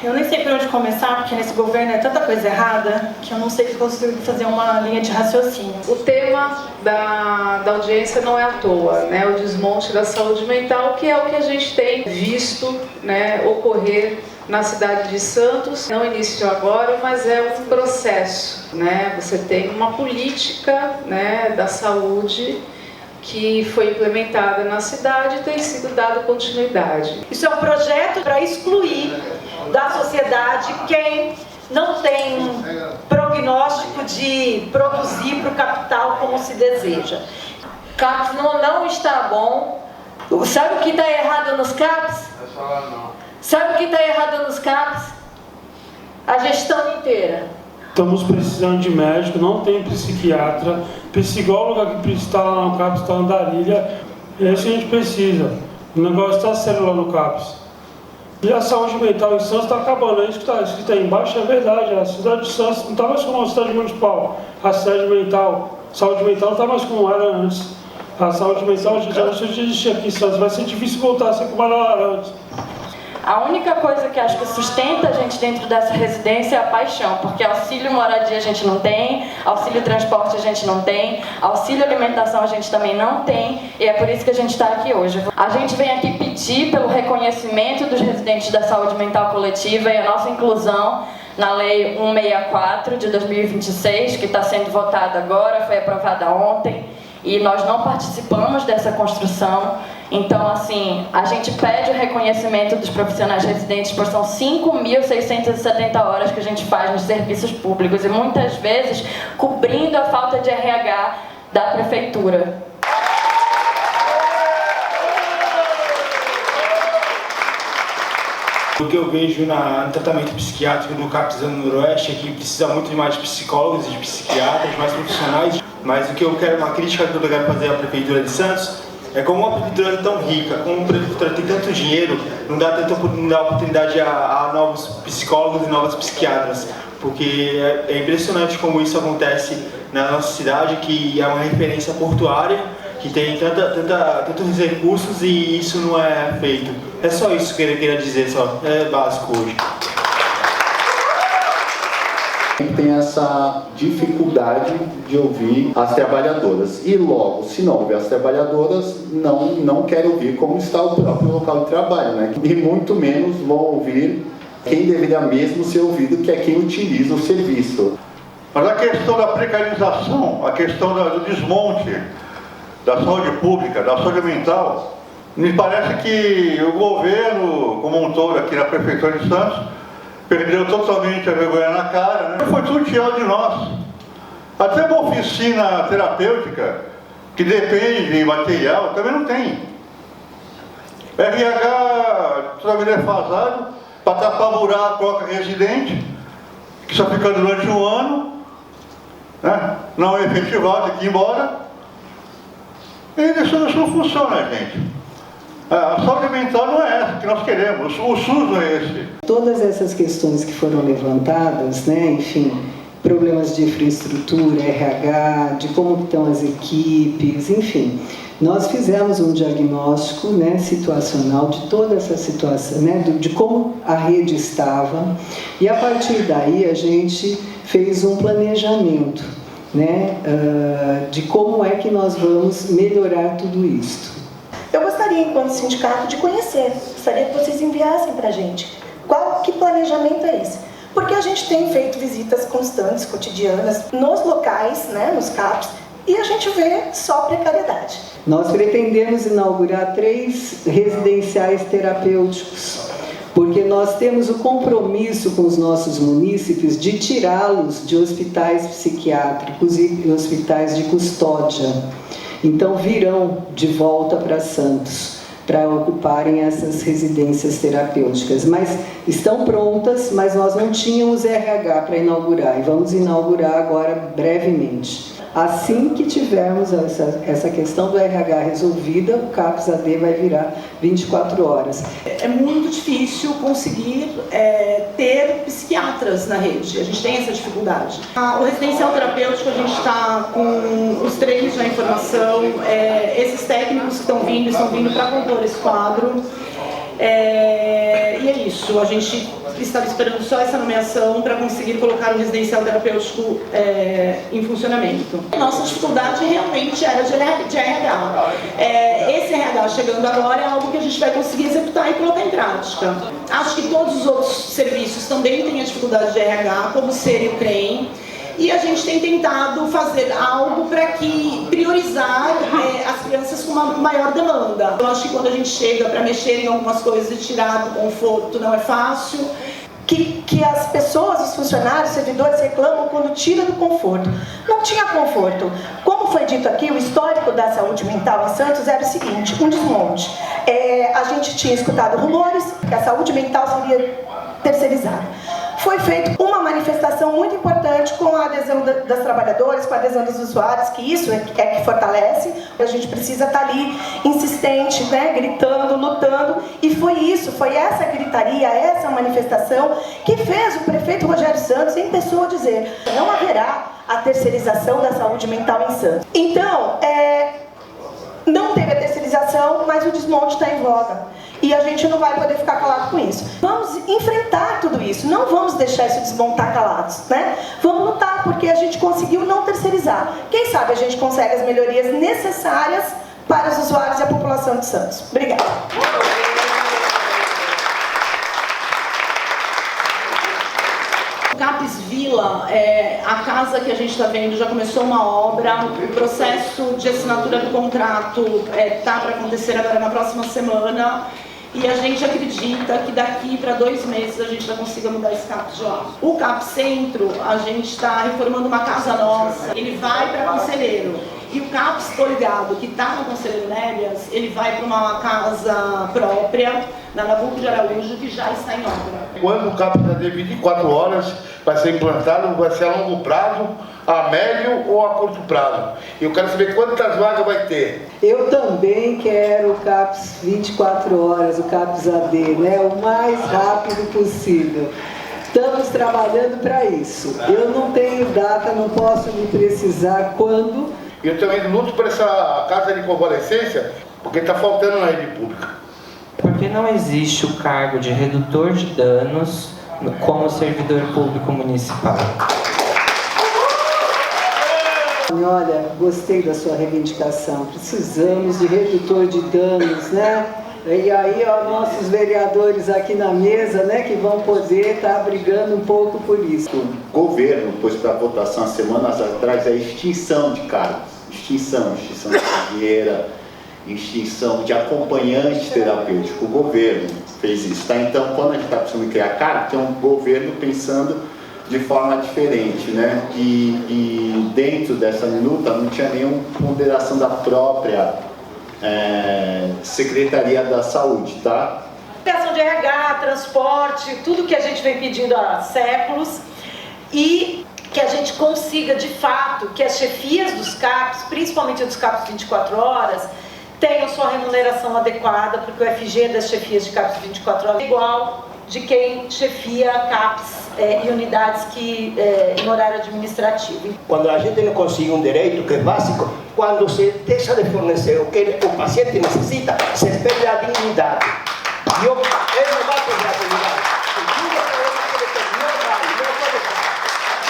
Eu nem sei por onde começar, porque nesse governo é tanta coisa errada que eu não sei se consigo fazer uma linha de raciocínio. O tema da audiência não é à toa, né? O desmonte da saúde mental, que é o que a gente tem visto, né, ocorrer na cidade de Santos. Não iniciou agora, mas é um processo, né? Você tem uma política, né, da saúde que foi implementada na cidade e tem sido dada continuidade. Isso é um projeto para excluir da sociedade quem não tem prognóstico de produzir para o capital como se deseja. CAPS não está bom. Sabe o que está errado nos CAPS? Sabe o que está errado nos CAPS? A gestão inteira. Estamos precisando de médico, não tem psiquiatra, psicóloga que está lá no CAPS, está Andarilha. É isso que a gente precisa. O negócio está sério lá no CAPS. E a saúde mental em Santos está acabando. É isso que está escrito aí embaixo, é verdade. A cidade de Santos não está mais como uma cidade municipal. A saúde mental não está mais como era antes. A saúde mental já deixou de existir aqui em Santos. Vai ser difícil voltar a ser como era antes. A única coisa que acho que sustenta a gente dentro dessa residência é a paixão, porque auxílio moradia a gente não tem, auxílio transporte a gente não tem, auxílio alimentação a gente também não tem, e é por isso que a gente está aqui hoje. A gente vem aqui pedir pelo reconhecimento dos residentes da saúde mental coletiva e a nossa inclusão na Lei 164 de 2026, que está sendo votada agora, foi aprovada ontem, e nós não participamos dessa construção. Então, assim, a gente pede o reconhecimento dos profissionais residentes, pois são 5.670 horas que a gente faz nos serviços públicos e muitas vezes cobrindo a falta de RH da prefeitura. O que eu vejo no tratamento psiquiátrico do CAPS do Noroeste é que precisa muito de mais psicólogos e de psiquiatras, mais profissionais. Mas o que eu quero, uma crítica que eu quero fazer à Prefeitura de Santos, é como uma prefeitura tão rica, como uma prefeitura tem tanto dinheiro, não dá oportunidade a novos psicólogos e novas psiquiatras. Porque é impressionante como isso acontece na nossa cidade, que é uma referência portuária, que tem tantos recursos e isso não é feito. É só isso que eu queria dizer, só. É básico hoje. Tem essa dificuldade de ouvir as trabalhadoras. E logo, se não ouvir as trabalhadoras, não quer ouvir como está o próprio local de trabalho, né? E muito menos vão ouvir quem deveria mesmo ser ouvido, que é quem utiliza o serviço. Mas a questão da precarização, a questão do desmonte da saúde pública, da saúde mental, me parece que o governo, como um todo aqui na Prefeitura de Santos, perdeu totalmente a vergonha na cara, né? Foi tudo tirado de nós. Até uma oficina terapêutica, que depende de material, também não tem. RH totalmente defasado, para tapar buraco, coloca residente, que só fica durante um ano, né? Não é efetivado, tem que ir embora. E isso não funciona, gente. A saúde mental não é essa que nós queremos, o SUS não é esse. Todas essas questões que foram levantadas, né, enfim, problemas de infraestrutura, RH, de como estão as equipes, enfim, nós fizemos um diagnóstico, né, situacional de toda essa situação, né, de como a rede estava, e a partir daí a gente fez um planejamento, né, de como é que nós vamos melhorar tudo isso. Eu gostaria, enquanto sindicato, de conhecer, gostaria que vocês enviassem para a gente que planejamento é esse. Porque a gente tem feito visitas constantes, cotidianas, nos locais, né, nos CAPs, e a gente vê só precariedade. Nós pretendemos inaugurar 3 residenciais terapêuticos, porque nós temos o compromisso com os nossos munícipes de tirá-los de hospitais psiquiátricos e hospitais de custódia. Então virão de volta para Santos para ocuparem essas residências terapêuticas. Mas estão prontas, mas nós não tínhamos RH para inaugurar e vamos inaugurar agora brevemente. Assim que tivermos essa questão do RH resolvida, o CAPS-AD vai virar 24 horas. É muito difícil conseguir ter psiquiatras na rede, a gente tem essa dificuldade. O residencial terapêutico, a gente está com os treinos na informação, esses técnicos que estão vindo para compor esse quadro. E é isso, a gente estava esperando só essa nomeação para conseguir colocar o residencial terapêutico em funcionamento. Nossa dificuldade realmente era de RH. Esse RH chegando agora é algo que a gente vai conseguir executar e colocar em prática. Acho que todos os outros serviços também têm a dificuldade de RH, como o SER e o CREM. E a gente tem tentado fazer algo para priorizar as crianças com uma maior demanda. Eu acho que quando a gente chega para mexer em algumas coisas e tirar do conforto não é fácil. Que as pessoas, os funcionários, os servidores reclamam quando tira do conforto. Não tinha conforto. Como foi dito aqui, o histórico da saúde mental em Santos era o seguinte, um desmonte. A gente tinha escutado rumores que a saúde mental seria terceirizada. Foi feita uma manifestação muito importante com a adesão das trabalhadoras, com a adesão dos usuários, que isso é que fortalece. A gente precisa estar ali insistente, né, gritando, lutando. E foi essa gritaria, essa manifestação que fez o prefeito Rogério Santos em pessoa dizer: não haverá a terceirização da saúde mental em Santos. Então, não teve a terceirização, mas o desmonte está em voga. E a gente não vai poder ficar calado com isso. Vamos enfrentar tudo isso, não vamos deixar isso desmontar calados, né? Vamos lutar, porque a gente conseguiu não terceirizar. Quem sabe a gente consegue as melhorias necessárias para os usuários e a população de Santos. Obrigada. CAPES Vila, a casa que a gente está vendo, já começou uma obra, o processo de assinatura do contrato está para acontecer agora na próxima semana. E a gente acredita que daqui para 2 meses a gente vai conseguir mudar esse CAPES de lá. O CAPES Centro, a gente está reformando uma casa nossa, ele vai para Conselheiro. E o CAPES Coligado, que está no Conselheiro Nélias, ele vai para uma casa própria, na Nabuco de Araújo, que já está em obra. Quando o CAPES vai ter 24 horas, vai ser implantado, vai ser a longo prazo, a médio ou a curto prazo. Eu quero saber quantas vagas vai ter. Eu também quero o CAPES 24 horas, o CAPES AD, né? O mais rápido possível. Estamos trabalhando para isso. Eu não tenho data, não posso me precisar quando. Eu também luto por essa casa de convalescência, porque está faltando na rede pública. Porque não existe o cargo de redutor de danos como servidor público municipal. Olha, gostei da sua reivindicação. Precisamos de redutor de danos, né? E aí, ó, nossos vereadores aqui na mesa, né, que vão poder estar brigando um pouco por isso. O governo pôs para votação há semanas atrás a extinção de cargos. Extinção de carreira, extinção de acompanhante terapêutico. O governo fez isso, tá? Então, quando a gente está precisando criar cargo, tem um governo pensando de forma diferente, né? E dentro dessa luta não tinha nenhuma ponderação da própria Secretaria da Saúde, tá? Criação de RH, transporte, tudo que a gente vem pedindo há séculos e que a gente consiga, de fato, que as chefias dos CAPES, principalmente dos CAPES 24 horas, tenham sua remuneração adequada, porque o FG das chefias de CAPES 24 horas é igual de quem chefia CAPES e unidades que em horário administrativo. Quando a gente não consegue um direito que é básico, quando se deixa de fornecer o que o paciente necessita, se espera a dignidade. E ele não vai perder a dignidade.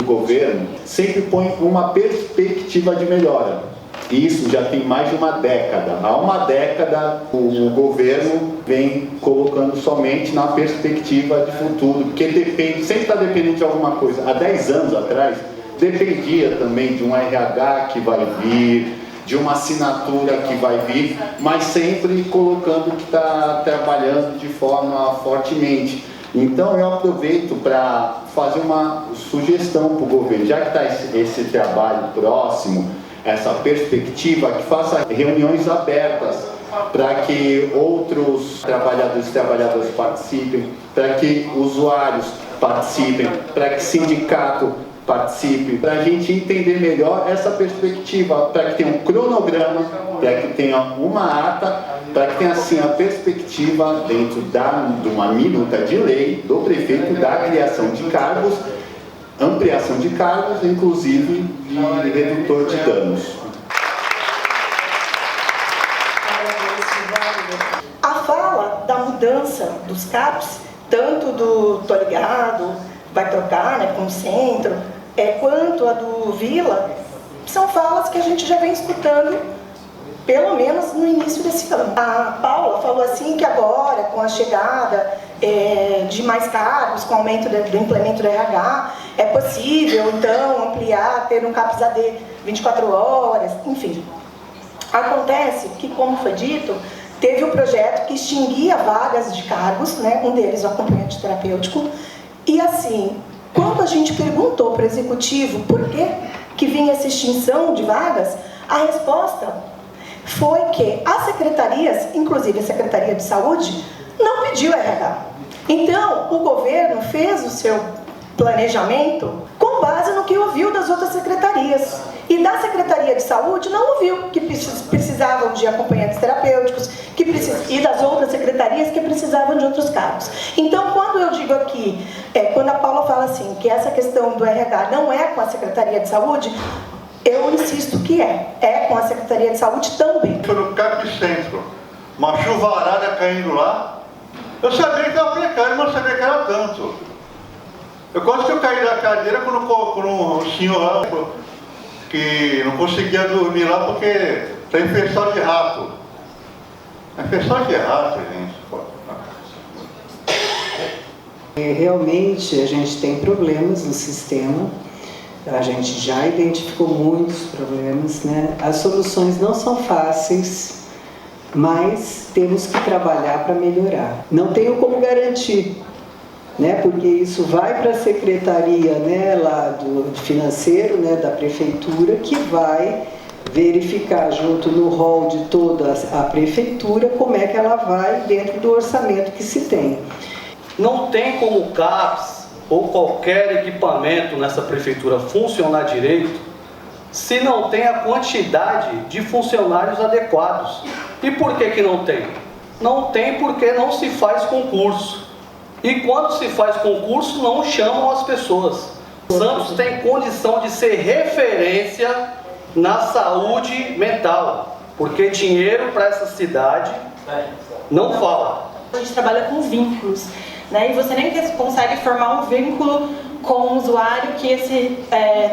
O governo sempre põe uma perspectiva de melhora. Isso já tem mais de uma década. Há uma década o governo vem colocando somente na perspectiva de futuro, porque sempre está dependendo de alguma coisa. Há 10 anos atrás, dependia também de um RH que vai vir, de uma assinatura que vai vir, mas sempre colocando que está trabalhando de forma fortemente. Então eu aproveito para fazer uma sugestão para o governo, já que está esse trabalho próximo, essa perspectiva, que faça reuniões abertas para que outros trabalhadores e trabalhadoras participem, para que usuários participem, para que sindicato participe, para a gente entender melhor essa perspectiva, para que tenha um cronograma, para que tenha uma ata, para que tenha assim a perspectiva dentro de uma minuta de lei do prefeito da criação de cargos, ampliação de cargos, inclusive de redutor de danos. A fala da mudança dos CAPES tanto do Tô Ligado, vai trocar, né, com o centro, quanto a do Vila, são falas que a gente já vem escutando pelo menos no início desse ano. A Paula falou assim que agora, com a chegada de mais cargos, com o aumento do implemento do RH, é possível, então, ampliar, ter um CAPS AD 24 horas, enfim. Acontece que, como foi dito, teve um projeto que extinguia vagas de cargos, né, um deles o acompanhante terapêutico, e assim, quando a gente perguntou para o executivo por que vinha essa extinção de vagas, a resposta foi que as secretarias, inclusive a Secretaria de Saúde, não pediu RH. Então, o governo fez o seu planejamento com base no que ouviu das outras secretarias. E da Secretaria de Saúde não ouviu que precisavam de acompanhantes terapêuticos e das outras secretarias que precisavam de outros cargos. Então, quando eu digo aqui, quando a Paula fala assim, que essa questão do RH não é com a Secretaria de Saúde, eu insisto que é com a Secretaria de Saúde também. Foi no CAP Centro, uma chuvarada caindo lá, eu sabia que era precário, mas não sabia que era tanto. Eu quase que eu caí da cadeira quando o senhor lá, que não conseguia dormir lá porque está infestado de rato. Infestado de rato, gente. Realmente a gente tem problemas no sistema, a gente já identificou muitos problemas, né? As soluções não são fáceis, mas temos que trabalhar para melhorar. Não tenho como garantir, né? Porque isso vai para a secretaria, né, lá do financeiro, né, da prefeitura, que vai verificar junto no rol de toda a prefeitura como é que ela vai dentro do orçamento que se tem. Não tem como o CAPS ou qualquer equipamento nessa prefeitura funcionar direito se não tem a quantidade de funcionários adequados. E por que não tem? Não tem porque não se faz concurso. E quando se faz concurso, não chamam as pessoas. Santos tem condição de ser referência na saúde mental, porque dinheiro para essa cidade não falta. A gente trabalha com vínculos, né? E você nem consegue formar um vínculo com o usuário que esse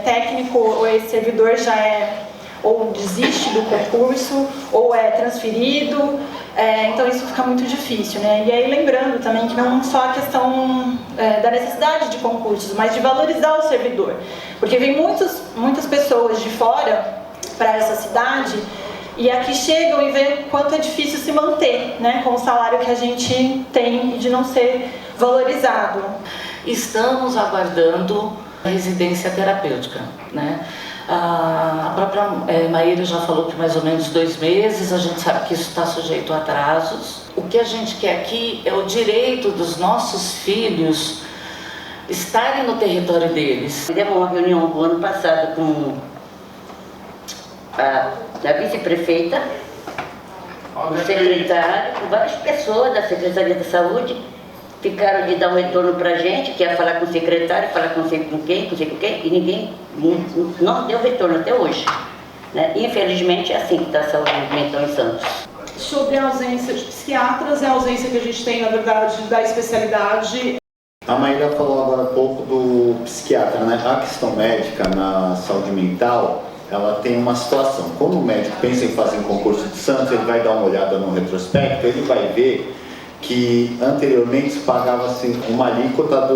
técnico ou esse servidor já ou desiste do concurso ou é transferido. Então isso fica muito difícil, né? E aí lembrando também que não só a questão da necessidade de concursos, mas de valorizar o servidor, porque vem muitas pessoas de fora para essa cidade e aqui chegam e veem quanto é difícil se manter, né, com o salário que a gente tem e de não ser valorizado. Estamos aguardando a residência terapêutica, né? A própria Maíra já falou que mais ou menos 2 meses, a gente sabe que isso está sujeito a atrasos. O que a gente quer aqui é o direito dos nossos filhos estarem no território deles. Fizemos uma reunião do ano passado com a vice-prefeita, o secretário, com várias pessoas da Secretaria da Saúde. Ficaram de dar um retorno para a gente, que ia falar com o secretário, falar com não sei com quem, e ninguém não deu retorno até hoje, né? Infelizmente é assim que está a saúde mental em Santos. Sobre a ausência de psiquiatras, é a ausência que a gente tem, na verdade, da especialidade. A Maíra falou agora há pouco do psiquiatra, né? A questão médica na saúde mental, ela tem uma situação. Quando o médico pensa em fazer um concurso de Santos, ele vai dar uma olhada no retrospecto, ele vai ver que anteriormente se pagava-se uma alíquota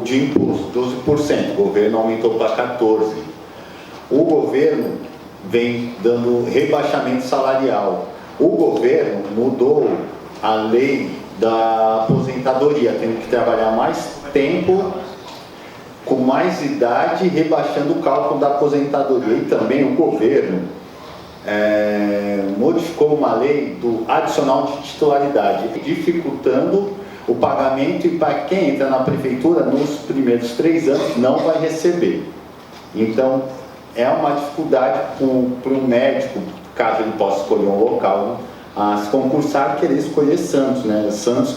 de imposto, 12%, o governo aumentou para 14%. O governo vem dando rebaixamento salarial. O governo mudou a lei da aposentadoria, tendo que trabalhar mais tempo, com mais idade, rebaixando o cálculo da aposentadoria. E também o governo modificou uma lei do adicional de titularidade, dificultando o pagamento, e para quem entra na prefeitura nos primeiros 3 anos não vai receber. Então é uma dificuldade para um médico, caso ele possa escolher um local, a se concursar, querer escolher Santos, né? Santos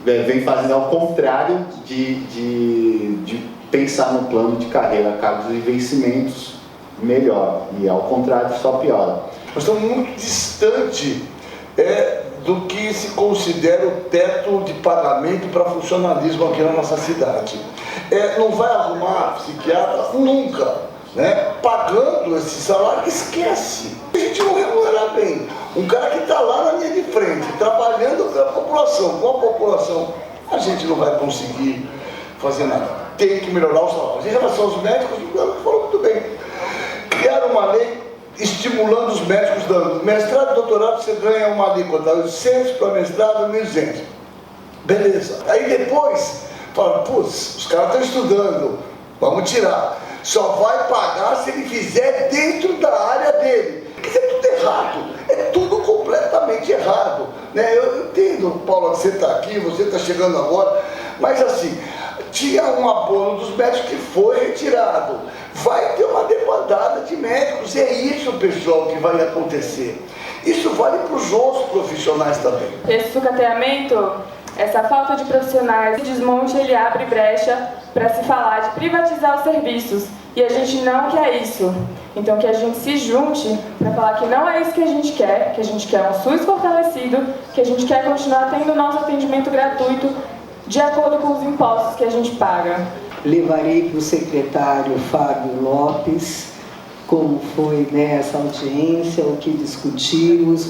vem fazendo ao contrário de pensar no plano de carreira, cargos e vencimentos melhor, e ao contrário só piora. Nós estamos muito distante do que se considera o teto de pagamento para funcionalismo aqui na nossa cidade. Não vai arrumar psiquiatra nunca, né? Pagando esse salário, esquece. A gente não remunera bem. Um cara que está lá na linha de frente, trabalhando com a população, a gente não vai conseguir fazer nada. Tem que melhorar o salário. Em relação aos médicos, o falou muito bem. Criaram uma lei estimulando os médicos, dando mestrado e doutorado, você ganha uma alíquota, 800 para mestrado, 1.200. Beleza. Aí depois, fala, putz, os caras estão estudando, vamos tirar. Só vai pagar se ele fizer dentro da área dele. Isso é tudo errado, é tudo completamente errado, né? Eu entendo, Paula, que você está aqui, você está chegando agora, mas assim, tinha um abono dos médicos que foi retirado. Vai ter uma debandada de médicos, é isso, pessoal, que vai acontecer. Isso vale para os outros profissionais também. Esse sucateamento, essa falta de profissionais, esse desmonte, ele abre brecha para se falar de privatizar os serviços. E a gente não quer isso. Então que a gente se junte para falar que não é isso que a gente quer um SUS fortalecido, que a gente quer continuar tendo o nosso atendimento gratuito de acordo com os impostos que a gente paga. Levarei para o secretário Fábio Lopes como foi, né, essa audiência, o que discutimos.